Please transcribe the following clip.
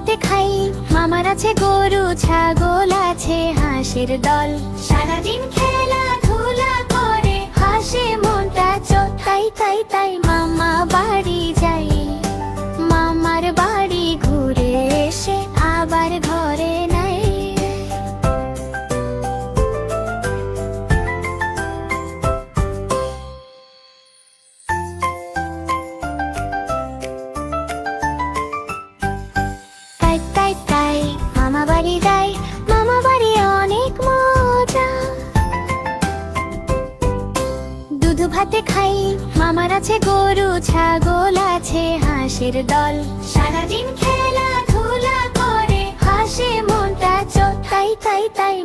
ভাতে খাই, মামার আছে গরু ছাগল আছে হাঁসের দল। সারাদিন খেলাধুলা করে হাসে মনটা চোতাই, তাই তাই মামা বাড়ি যাই। মামার বাড়ি ঘুরে এসে আবার ঘরে নাই। তাই তাই তাই মামা বাড়ি যাই, মামা বাড়ি অনেক মজা। দুধ ভাতে খাই, মামার আছে গরু ছাগল আছে হাঁসের দল। সারাদিন খেলাধুলা করে হাসে মনটা চোতাই, তাই তাই